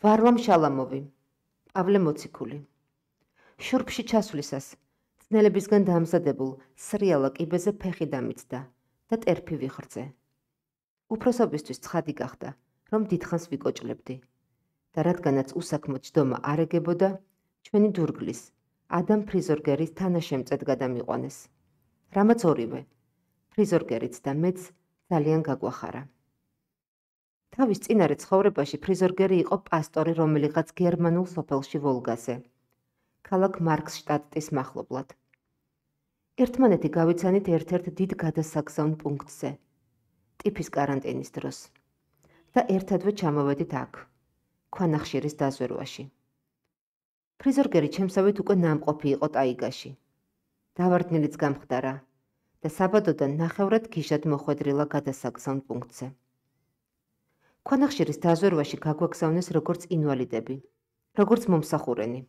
ვარლამ შალამოვი, პავლე მოციქული. შურფში ჩასვლისას წნელებისგან დამზადებულ სრიალა კიბეზე ფეხი დამიცდა და ტერფი ვიხრწე. უფროსობისთვის ცხადი გახდა, რომ დიდხანს ვიკოჭლებდი და რადგანაც უსაქმოდ ჯდომა არ ეგებოდა, ჩვენი დურგლის, ადამ ფრიზორგერის თანაშემწედ გადამიყვანეს. რამაც ორივე, ფრიზორგერიც და მეც ძალიან გაგვახარა. თავის წინარე ცხოვრებაში ფრიზორგერი იყო პასტორი რომელიღაც გერმანულ სოფელში ვოლგაზე, ქალაქ მარქსშტადტის მახლობლად. ერთმანეთი გავიცანით ერთ-ერთ დიდ გადასაგზავნ პუნქტზე, ტიფის კარანტინის დროს და ერთადვე ჩამოვედით აქ, ქვანახშირის დაზვერვაში. ფრიზორგერი ჩემსავით უკვე ნამყოფი იყო ტაიგაში. დავარდნილიც გამხდარა და საბადოდან ნახევრად გიჟად მოხვედრილა გადასაგზავნ პუნქტზე. ქვანახშირის დაზვერვაში გაგვაგზავნეს როგორც ინვალიდები, როგორც მომსახურენი.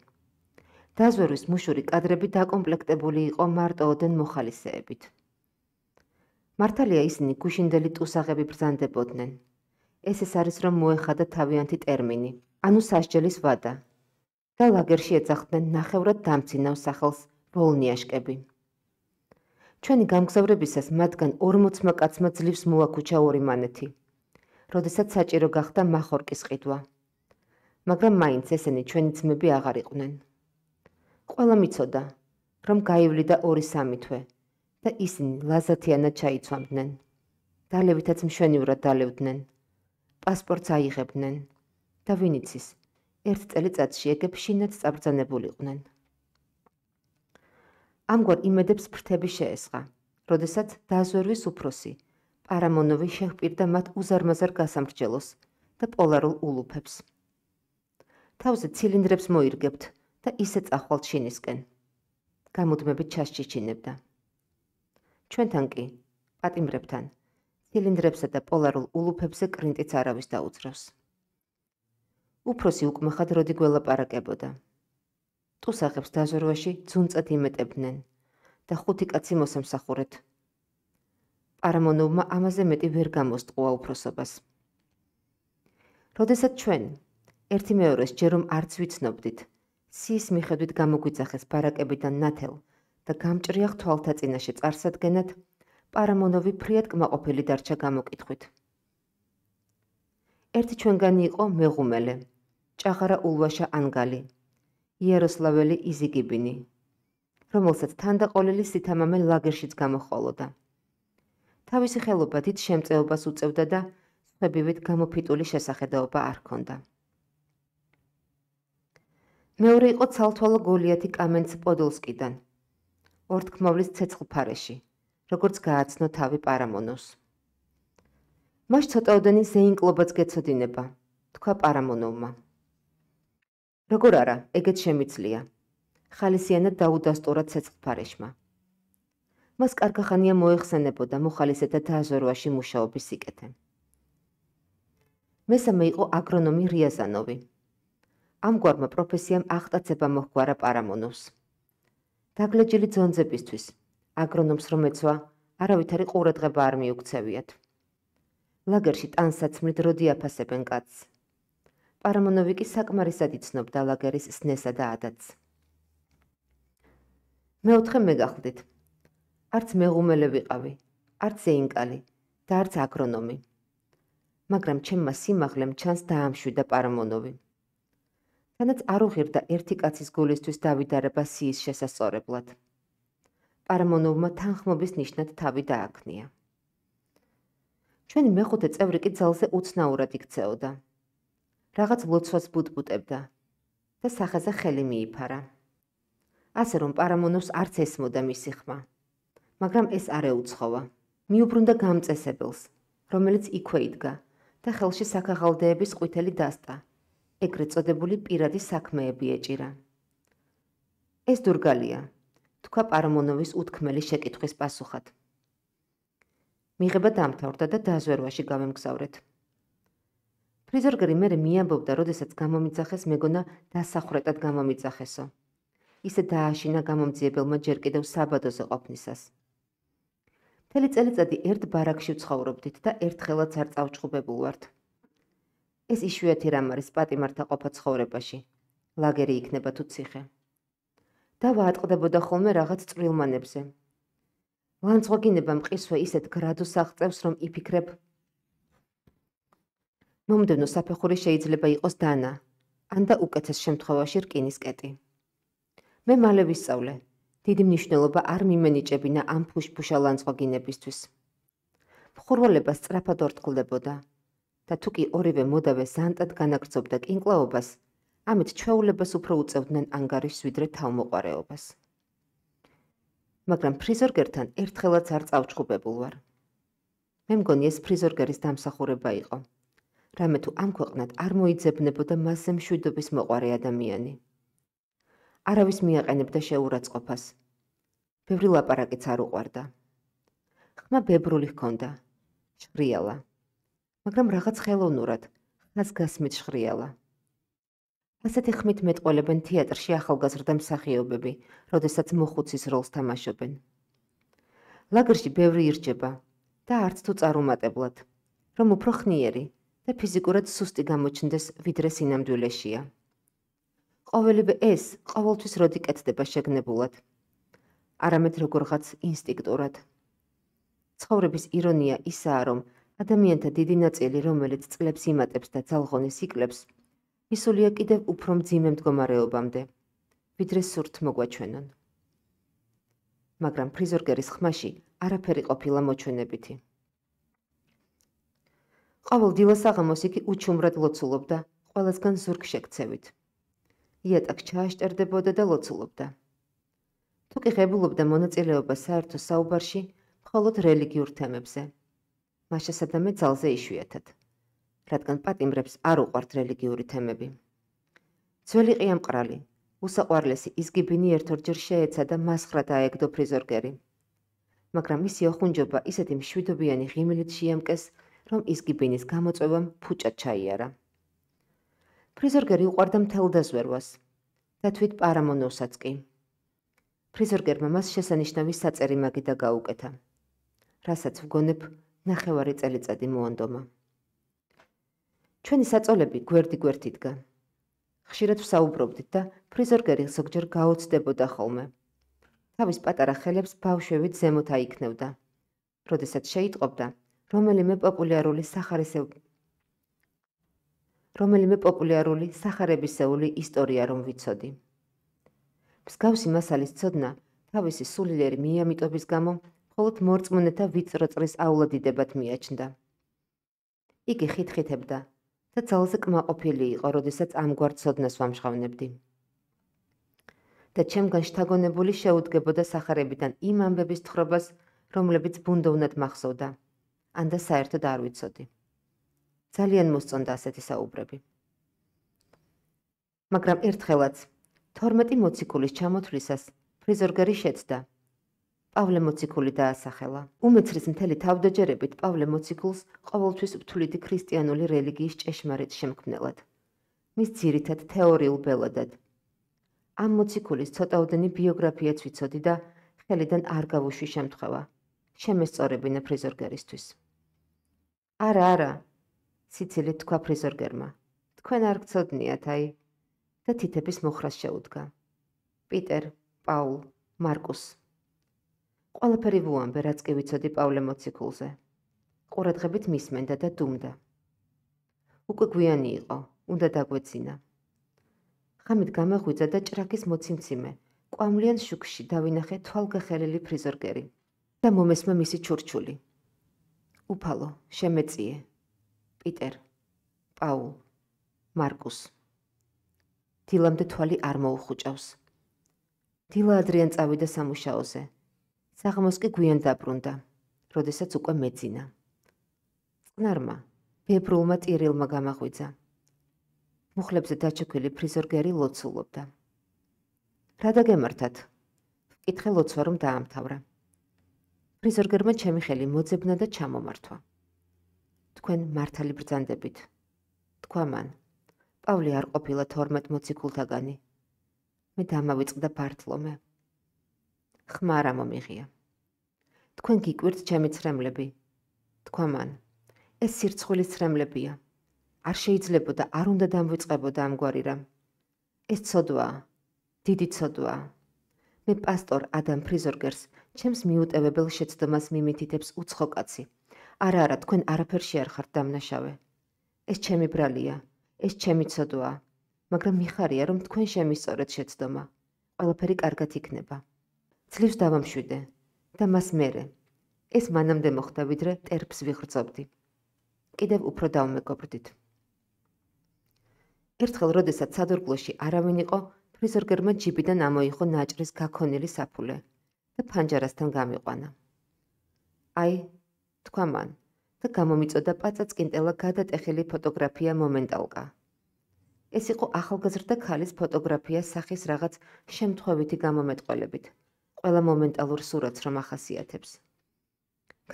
დაზვერვის მუშური კადრები დაკომპლექტებული იყო მარტოოდენ მოხალისეებით. მართალია ისინი გუშინდელი ტუსაღები ბრძანდებოდნენ. ეს არის რომ მოეხადა თავიანთი ტერმინი, ანუ სასჯელის ვადა და ლაგერში ეძახდნენ ნახევრად დამცინავ სახელს ვოლნიაშკები. ჩვენი გამგზავრებისას მათგან 40 კაცმა ძლივს მოაქუჩა ორი მანეთი, როდესაც საჭირო გახდა მახორკის ყიდვა, მაგრამ მაინც ესენი ჩვენი ძმები აღარ იყვნენ. ყველა მიცოდა, რომ გაივლიდა 2-3 თვე და ისინი ლაზათიანად ჩაიცვამდნენ. დალებითაც მშვენივრად დალევდნენ, პასპორტს აიღებდნენ და ვინ იცის, ერთ წელიწადში ეგ შინაც წაბრძანებულიყვნენ. ამგვარ იმედებს ფრთები შეესყა, როდესაც დაზვერვის უფროსი პარამონოვი შეჰპირდა მათ უზარმაზარ გასამრჯელოს და პოლარულ ულუფებს. თავზე ცილინდრებს მოირგებთ და ისე წახვალთ შინისკენ. გამუდმებით ჩასჩიჩინებდა. ჩვენთან კი, პატიმრებთან, ცილინდრებსა და პოლარულ ულუფებზე კრინტიც არავის დაუძრავს. უფროსი უკმახად როდი გველაპარაკებოდა. ტუსაღებს დაზვერვაში ძუნწად იმეტებდნენ და 5 კაცი მოსამსახურეთ. პარამონოვმა ამაზე მეტი ვერ გამოსტყუა უფროსობას. როდესაც ჩვენ, ერთი მეორეს ჯერ რომ არც ვიცნობდით, სიის მიხედვით გამოგვიძახეს ბარაკებიდან ნათელ და გამჭრიახ თვალთაწინაში წარსადგენად, პარამონოვი ფრიად კმაყოფილი დარჩა გამოკითხვით. ერთი ჩვენგანი იყო მეღუმელე, ჭაღარა ულვაშა ანგალი, იეროსლაველი იზიგიბინი, რომელსაც თანდაყოლილი სითამამე ლაგერშიც გამოჰყოლოდა. თავისი ხელობა დიდ შემწეობას უწევდა და სხვებივით გამოფიტული შესახედაობა არ ჰქონდა. მეორე იყო ცალთვალო გოლიათი კამენც პოდოლსკიდან, ორთქმავლის ცეცხლფარეში, როგორც გააცნო თავი პარამონოვს. მას ცოტაოდენი ზეინკლობაც გეცოდინება, თქვა პარამონოვმა. როგორ არა, ეგეც შემიძლია, ხალისიანად დაუდასტურა ცეცხლფარეშმა. მას კარგახანია მოეხსენებოდა მოხალისეთა დაზვერვაში მუშაობის სიკეთე. მესამე იყო აგრონომი რიაზანოვი. ამგვარმა პროფესიამ აღტაცება მოჰგვარა პარამონოვს. დაგლეჯილი ძონძებისთვის, აგრონომს რომ ეცვა, არავითარი ყურადღება არ მიუქცევიათ. ლაგერში ტანსაცმლით როდი აფასებენ კაცს. პარამონოვი კი საკმარისად იცნობდა ლაგერის სნესა და ადათს. მეოთხე მეგახლდით. არც მეღუმელე ვიყავი, არც ზეინკალი და არც აგრონომი. მაგრამ ჩემმა სიმაღლემ ჩანს დაამშვიდა პარამონოვი. თანაც არ უღირდა ერთი კაცის გულისთვის დავიდარება სიის შესასწორებლად. პარამონოვმა თანხმობის ნიშნად თავი დააქნია. ჩვენი მეხუთე წევრი კი ძალზე უცნაურად იქცეოდა. რაღაც ლოცვას ბუტბუტებდა და სახეზე ხელი მიიფარა. ასე რომ პარამონოვს არც ესმოდა მისი ხმა, მაგრამ ეს არ ეუცხოვა. მიუბრუნდა გამწესებელს, რომელიც იქვე იდგა და ხელში საქაღალდეების ყვითელი დასტა, ეგრეთ წოდებული პირადი საქმეები ეჭირა. ეს დურგალია, თქვა პარამონოვის უთქმელი შეკითხვის პასუხად. მიღება დამთავრდა და დაზვერვაში გავემგზავრეთ. ფრიზორგერი მერე მიამბობდა, როდესაც გამომიძახეს მეგონა დასახრეტად გამომიძახესო. ისე დააშინა გამომძიებელმა ჯერ კიდევ საბადოზე ყოფნისას. მთელი წელიწადი ერთ ბარაკში ვცხოვრობდით და ერთხელაც არ წავჭყუბებულ ვართ. ეს იშვიათი რამ არის პატიმართა ყოფა ცხოვრებაში, ლაგერი იქნება თუ ციხე. დავა ატყდებოდა ხოლმე რაღაც წვრილმანებზე. ლანძღვაგინება მყისვე ისეთ გრადუსს აღწევს, რომ იფიქრებ, მომდევნო საფეხური შეიძლება იყოს დანა, ან და უკეთეს შემთხვევაში რკინის კეტი. მე მალე ვისწავლე, დიდი მნიშვნელობა არ მიმენიჭებინა ამ ფუშფუშა ლანძღვაგინებისთვის. მხურვალება სწრაფად ორთქლდებოდა და თუ კი ორივე მოდავე ზანტად განაგრძობდა კინკლაობას, ამით ჩვეულებას უფრო უწევდნენ ანგარიშს ვიდრე თავმოყარეობას. მაგრამ ფრიზორგერთან ერთხელაც არ წავჩხუბებულ ვარ. მე მგონი ეს ფრიზორგერის დამსახურება იყო. რამე თუ ამ ქვეყნად არ მოიძებნებოდა მასზე მშვიდობის მოყარე ადამიანი. არავის მიაყენებდა შეურაცხყოფას. ბევრი ლაპარაკიც არ უყვარდა. ხმა ბებრული ჰქონდა, შხრიალა, მაგრამ რაღაც ხელოვნურად, ხაზგასმით შხრიალა. ასეთი ხმით მეტყველებენ თეატრში ახალგაზრდა მსახიობები, როდესაც მოხუცის როლს თამაშობენ. ლაგერში ბევრი ირჯება და არც თუ წარუმატებლად, რომ უფრო ხნიერი და ფიზიკურად სუსტი გამოჩნდეს ვიდრე სინამდვილეშია. ყოველივე ეს ყოველთვის როდი კეთდება შეგნებულად, არამედ როგორღაც ინსტინქტურად. ცხოვრების ირონია ისაა, რომ ადამიანთა დიდი ნაწილი, რომელიც წლებს იმატებს და ძალღონეს იკლებს, მისულია კიდევ უფრო მძიმე მდგომარეობამდე, ვიდრე სურთ მოგვაჩვენონ. მაგრამ ფრიზორგერის ხმაში არაფერი ყოფილა მოჩვენებითი. ყოველ დილას-აღამოს იგი უჩუმრად ლოცულობდა, ყველასგან ზურგ შეკცევით. იატაკს ჩააშტერდებოდა და ლოცულობდა. თუ კი ღებულობდა მონაწილეობა საერთო საუბარში, მხოლოდ რელიგიურ თემებზე. მას შესაბამე ძალზე იშვიათად, რადგან პატიმრებს არ უყვართ რელიგიური თემები. ძველი ყიამყრალი, უსაყვარლესი ისგიბინი ერთორჯერ შეეცა და მასხრა დაეგდო ფრიზორგერი. მაგრამ მისი ოხუნჯობა ისეთი მშვიდობიანი ღიმილით შეამკეს, რომ ისგიბინის გამოწვევამ ფუჭად ჩაიარა. ფრიზორგერი უყვარდა მთელ დაზვერვას და თვით პარამონოვსაც კი. ფრიზორგერმა მას შესანიშნავი საწერი მაგიდა გაუკეთა, რასაც ვგონებ ნახევარი წელიწადი მოანდომა. ჩვენი საწოლები გვერდი-გვერდ იდგა. ხშირად ვსაუბრობდით და ფრიზორგერი ზოგჯერ გაოცდებოდა ხოლმე. თავის პატარა ხელებს ბავშვებით ზემოთ აიქნევდა, როდესაც შეიტყობდა რომელიმე პოპულარული სახარებისეული ისტორია რომ ვიცოდი. მსგავსი მასალის ცოდნა თავისი სულიერი მიამიტობის გამო მხოლოდ მორწმუნეთა ვიწრო წრის აულადიდებად მიაჩნდა. იგი ხითხითებდა და ძალზე კმაყოფილი იყო, როდესაც ამგვარ ცოდნას ვამჟღავნებდი. და ჩემგან შთაგონებული შეუდგებოდა სახარებიდან იმ ამბების თხრობას, რომლებიც ბუნდოვნად მახსოვდა, ან და საერთოდ არ ვიცოდი. ძალიან მოსწონდა ასეთი საუბრები. მაგრამ ერთხელაც 12 მოციქულის ჩამოთვლისას ფრიზორგერი შეცდა. პავლე მოციქული დაასახელა. უმეცრის მთელი თავდაჯერებით პავლე მოციქულს ყოველთვის ვთვლიდი ქრისტიანული რელიგიის ჭეშმარიტ შემქმნელად, მის ძირითად თეორიულ ბელადად. ამ მოციქულის ცოტაოდენი ბიოგრაფიაც ვიცოდი და ხელიდან არ გავუშვი შემთხვევა. შემესწორებინა ფრიზორგერისთვის. არა, სიცილით თქვა ფრიზორგერმა. თქვენ არ გცოდნიათ, აი, და თითების მოხრას შეუდგა. პიტერ, პაულ, მარკუს. ყველაფერი ვუამბე, რაც კი ვიცოდი პავლე მოციქულზე. ყურადღებით მისმენდა და დუმდა. უკვე გვიანი იყო, უნდა დაგვეცინა. ღამით გამაღვიძა და ჭრაკის მოციმციმე, კვამლიან შუქში დავინახე თვალგახელილი ფრიზორგერი და მომესმა მისი ჩურჩული. უფალო, შემეწიე. პიტერ, პაულ, მარკუს. დილამდე თვალი არ მოუხუჭავს. დილა ადრიან წავიდა სამუშაოზე. საღამოს კი გვიან დაბრუნდა, როდესაც უკვე მეძინა. წყნარმა, ბებრულმა ტირილმა გამაღვიძა. მუხლებზე დაჩოქვილი ფრიზორგერი ლოცულობდა. რა დაგემართათ? ვკითხე ლოცვა რომ დაამთავრა. ფრიზორგერმა ჩემი ხელი მოძებნა და ჩამომართვა. თქვენ მართალი ბრძანდებით, თქვა მან. პავლე არ ყოფილა 12 მოციქულთაგანი. მე დამავიწყდა ბართლომე. ხმა არ მომიღია. თქვენ გიკვირთ ჩემი ცრემლები, თქვა მან. ეს სირცხვილის ცრემლებია. არ შეიძლებოდა, არ უნდა დამვიწყებოდა ამგვარი რამ. ეს ცოდვაა, დიდი ცოდვაა. მე პასტორ ადამ ფრიზორგერს ჩემს მიუტევებელ შეცდომას მიმითითებს უცხო კაცი. არა, თქვენ არაფერში არ ხართ დამნაშავე. ეს ჩემი ბრალია, ეს ჩემი ცოდვაა, მაგრამ მიხარია, რომ თქვენ შემისწორეთ შეცდომა. ყველაფერი კარგად იქნება. ძლივს დავამშვიდე და მას მერე. ეს მანამდე მოხდა, ვიდრე ტერფს ვიღრწობდი. კიდევ უფრო დავმეგობრდით. ერთხელ, როდესაც სადორკლოში არავინ იყო, ფრიზორგერმა ჯიბიდან ამოიღო ნაჭრის გაქონილი საფულე და ფანჯარასთან გამიყვანა. აი, თქვა მან და გამომიწოდა პაწაწკინტელა გადატეხილი ფოტოგრაფია მომენტალკა. ეს იყო ახალგაზრდა ქალის ფოტოგრაფია სახის რაღაც შემთხვევითი გამომეტყველებით, ყველა მომენტალურ სურათს რომ ახასიათებს.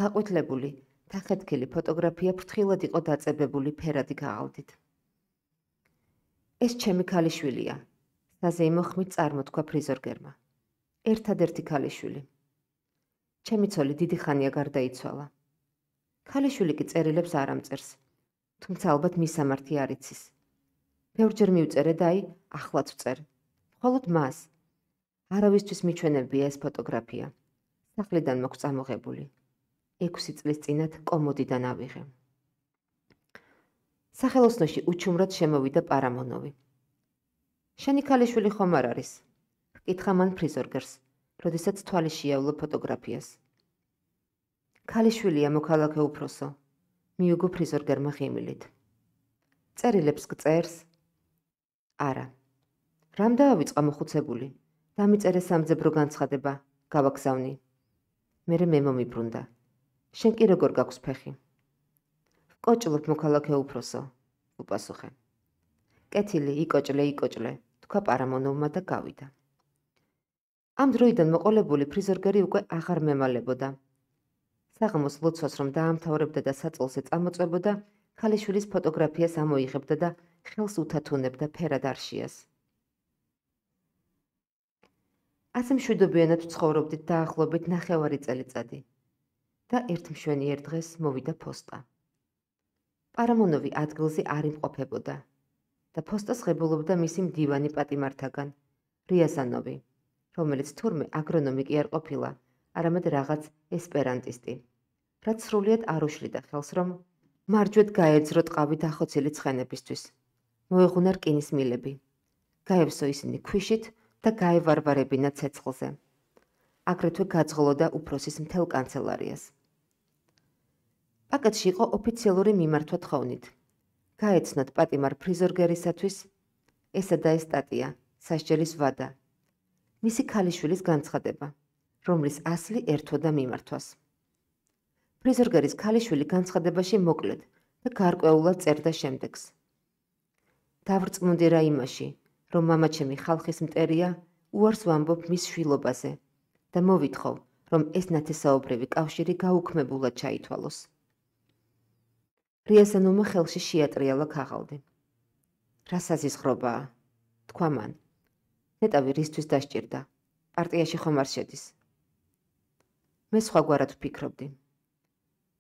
გაყვითლებული, თახეთქილი ფოტოგრაფია ფრთხილად იყო დაწებებული ფერადი ქაღალდით. ეს ჩემი ქალიშვილია, საზეიმო ხმით წარმოთქვა ფრიზორგერმა. ერთადერთი ქალიშვილი. ჩემი ცოლი დიდი ხანია გარდაიცვალა. ქალიშვილი კი წერილებს არ ამწერს, თუმცა ალბათ მისამართი არ იცის. ბევრჯერ მივწერე და აი, ახლაც ვწერ. მხოლოდ მას. არავისთვის მიჩვენებია ეს ფოტოგრაფია. სახლიდან მაქვს წამოღებული. 6 წლის წინათ კომოდიდან ავიღე. სახელოსნოში უჩუმრად შემოვიდა პარამონოვი. შენი ქალიშვილი ხომ არ არის? ჰკითხა მან ფრიზორგერს, როდესაც თვალი შეავლო ფოტოგრაფიას. ქალიშვილია მოქალაქე უფროსო, მიუგო ფრიზორგერმა ღიმილით. წერილებს გწერს? არა. რამ დაავიწყა მოხუცებული? დამიწერე სამძებრო განცხადება, გავაგზავნი. მერე მე მომიბრუნდა. შენ კი როგორ გაქვს ფეხი? ვკოჭლობ მოქალაქე უფროსო, უპასუხე. კეთილი, იკოჭლე, თქვა პარამონოვმა და გავიდა. ამ დროიდან მოყოლებული ფრიზორგერი უკვე აღარ მემალებოდა. საღამოს ლოცვას რომ დაამთავრებდა და საწოლზე წამოწვებოდა, ქალიშვილის ფოტოგრაფიას ამოიღებდა და ხელს უთათუნებდა ფერად არშიას. ასე მშვიდობიანად ცხოვრობდით დაახლოებით 9 წელიწადი და ერთ მშვენიერ დღეს მოვიდა ფოსტა. პარამონოვი ადგილზე არ იმყოფებოდა და ფოსტას ღებულობდა მისი მდივანი პატიმართაგან, რიაზანოვი, რომელიც თურმე აგრონომი კი არ ყოფილა, არამედ რაღაც ესპერანტისტი, რაც სრულიად არ უშლიდა ხელს, რომ მარჯვედ გაეძრო ტყავი დახოცილი ცხენებისთვის, მოეღუნა რკინის მილები, გაევსო ისინი ქვიშით და გაევარვარებინა ცეცხლზე. აგრეთვე გაძღოლოდა უფროსის მთელ კანცელარიას. პაკეტში იყო ოფიციალური მიმართვა თხოვნით. გაეცნოთ პატიმარ ფრიზორგერისათვის ესა და ეს სტატია, სასჯელის ვადა, მისი ქალიშვილის განცხადება, რომლის ასლი ერთვოდა მიმართვას. ფრიზორგერის ქალიშვილი განცხადებაში მოკლედ და გარკვეულად წერდა შემდეგს. დავრწმუნდი რა იმაში, რომ მამაჩემი ხალხის მტერია, უარს ვამბობ მის შვილობაზე და მოვითხოვ, რომ ეს ნათესაობრივი კავშირი გაუქმებულად ჩაითვალოს. რიაზანოვმა ხელში შეატრიალა ქაღალდი. რა საზიზღრობაა, თქვა მან. ნეტავი რისთვის დასჭირდა, პარტიაში ხომ არ შედის. მე სხვაგვარად ვფიქრობდი.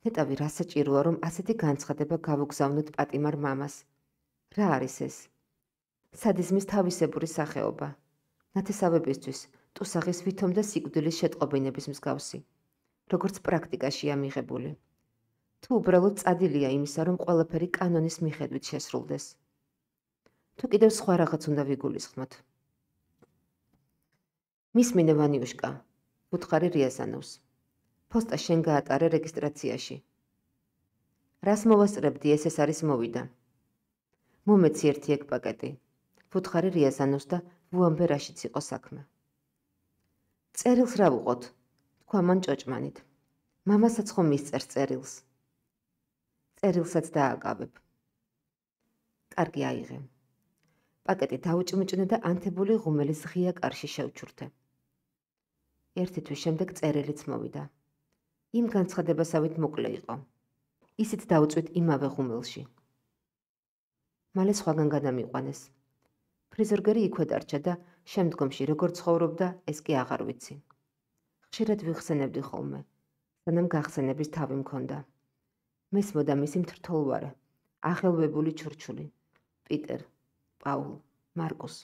ნეტავი რა საჭიროა, რომ ასეთი განცხადება გავუგზავნოთ პატიმარ მამას. რა არის ეს? სადიზმის თავისებური სახეობა, ნათესავებისთვის ტუსაღის ვითომ და სიკვდილის შეტყობინების მსგავსი, როგორც პრაქტიკაშია მიღებული. თუ უბრალოდ წადილია იმისა, რომ ყველაფერი კანონის მიხედვით შესრულდეს. თუ კიდევ სხვა რაღაც უნდა ვიგულისხმოთ. მისმინე ვანიუშკა, ვუთხარი რიაზანოვს. ფოსტა შენ გაატარე რეგისტრაციაში. რას მოვასწრებდი, ეს არის მოვიდა. მომეცი ერთი ეგ პაკეტი. ვუთხარი რიაზანოვს და ვუამბე რაშიც იყო საქმე. წერილს რა ვუყოთ? თქვა მან ჭოჭმანით. მამასაც ხომ მისწერს წერილს. წერილსაც დააკავებ. კარგი აიღე. პაკეტი დაუჭმიჭნე და ანთებული ღუმელის ღია კარში შევჩურთე. ერთი თვის შემდეგ წერილიც მოვიდა. იმ განცხადებასავით მოკლე იყო. ისიც დაუწვით იმავე ღუმელში. მალე სხვაგან გადამიყვანეს. ფრიზორგერი იქვე დარჩა და შემდგომში როგორ ცხოვრობდა, ეს კი აღარ ვიცი. ხშირად ვიხსენებდი ხოლმე, სანამ გახსენების თავი მქონდა. მესმოდა მისი მთრთოლვარე, ახელვებული ჩურჩული. პიტერ, პაულ, მარკუს.